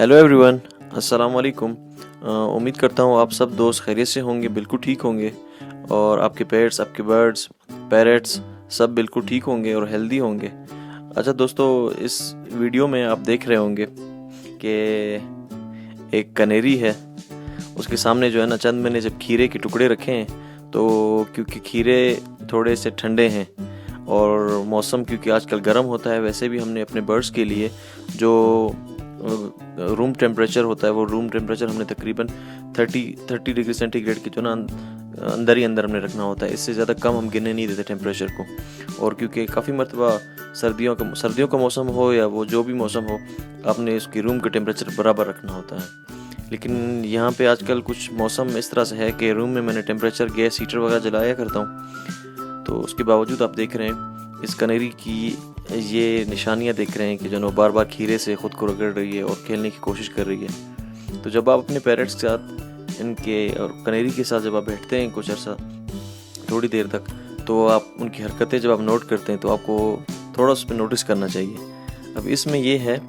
Hello everyone, अस्सलाम वालेकुम। उम्मीद करता हूँ आप सब दोस्त खैरियत से होंगे, बिल्कुल ठीक होंगे और आपके पेट्स, आपके बर्ड्स, पैरट्स सब बिल्कुल ठीक होंगे और हेल्दी होंगे। अच्छा दोस्तों, इस वीडियो में आप देख रहे होंगे कि एक कनेरी है, उसके सामने जो है ना चंद मैंने जब खीरे के टुकड़े रखे हैं तो क्योंकि खीरे थोड़े से ठंडे हैं और मौसम क्योंकि आजकल गर्म होता है, वैसे भी हमने अपने बर्ड्स के लिए जो रूम टेम्परेचर होता है वो रूम टेम्परेचर हमने तकरीबन 30 डिग्री सेंटीग्रेड के जो ना अंदर ही अंदर हमने रखना होता है। इससे ज़्यादा कम हम गिनने नहीं देते टेम्परेचर को। और क्योंकि काफ़ी मरतबा सर्दियों का मौसम हो या वो जो भी मौसम हो, आपने उसकी रूम का टेम्परेचर बराबर रखना होता है। लेकिन यहाँ पे आजकल कुछ मौसम इस तरह से है कि रूम में मैंने टेम्परेचर गैस हीटर वगैरह जलाया करता हूँ, तो उसके बावजूद आप देख रहे हैं इस कनेरी की ये निशानियाँ देख रहे हैं कि जो ना बार बार खीरे से ख़ुद को रगड़ रही है और खेलने की कोशिश कर रही है। तो जब आप अपने पेरेंट्स के साथ इनके और कनेरी के साथ जब आप बैठते हैं कुछ अर्सा थोड़ी देर तक, तो आप उनकी हरकतें जब आप नोट करते हैं तो आपको थोड़ा उस पर नोटिस करना चाहिए। अब इसमें ये है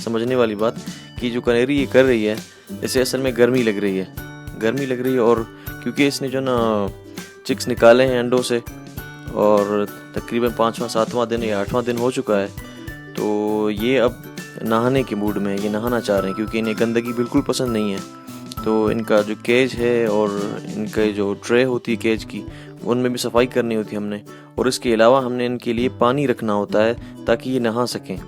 समझने वाली बात कि जो कनेरी ये कर रही है, इसे असल में गर्मी लग रही है और क्योंकि इसने जो ना चिक्स निकाले हैं अंडों से और तकरीबन 5वां 7वां दिन या 8वां दिन हो चुका है, तो ये अब नहाने के मूड में, ये नहाना चाह रहे हैं क्योंकि इन्हें गंदगी बिल्कुल पसंद नहीं है। तो इनका जो केज है और इनका जो ट्रे होती है केज की, उनमें भी सफाई करनी होती है हमने, और इसके अलावा हमने इनके लिए पानी रखना होता है ताकि ये नहा सकें।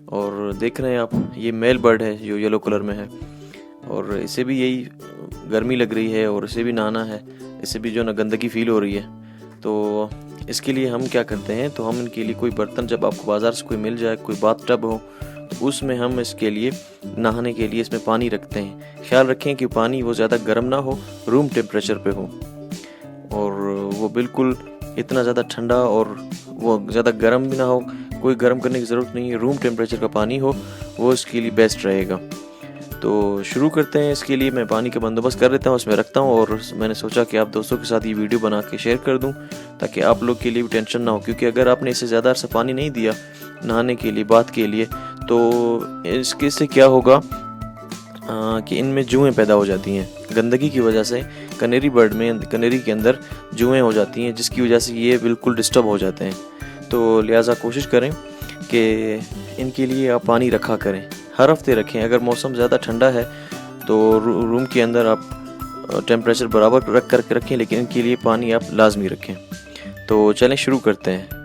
और देख रहे हैं आप, ये मेल बर्ड है जो येलो कलर में है और इसे भी यही गर्मी लग रही है और इसे भी नहाना है, इसे भी जो ना गंदगी फील हो रही है। तो इसके लिए हम क्या करते हैं, तो हम इनके लिए कोई बर्तन जब आपको बाज़ार से कोई मिल जाए, कोई बाथ टब हो, तो उसमें हम इसके लिए नहाने के लिए इसमें पानी रखते हैं। ख्याल रखें कि पानी वो ज़्यादा गर्म ना हो, रूम टेम्परेचर पे हो, और वो बिल्कुल इतना ज़्यादा ठंडा और वो ज़्यादा गर्म भी ना हो, कोई गर्म करने की ज़रूरत नहीं है, रूम टेम्परेचर का पानी हो, वो इसके लिए बेस्ट रहेगा। तो शुरू करते हैं। इसके लिए मैं पानी का बंदोबस्त कर लेता हूँ, उसमें रखता हूँ और मैंने सोचा कि आप दोस्तों के साथ ये वीडियो बना के शेयर कर दूँ ताकि आप लोग के लिए भी टेंशन ना हो, क्योंकि अगर आपने इसे ज़्यादा सा पानी नहीं दिया नहाने के लिए, बाथ के लिए, तो इसके से क्या होगा कि इनमें जुएँ पैदा हो जाती हैं गंदगी की वजह से। कनेरी बर्ड में, कनेरी के अंदर जुएँ हो जाती हैं जिसकी वजह से ये बिल्कुल डिस्टर्ब हो जाते हैं। तो लिहाजा कोशिश करें कि इनके लिए आप पानी रखा करें, हर हफ्ते रखें। अगर मौसम ज़्यादा ठंडा है तो रूम के अंदर आप टेम्परेचर बराबर रख करके रखें, लेकिन इनके लिए पानी आप लाजमी रखें। तो चलें शुरू करते हैं।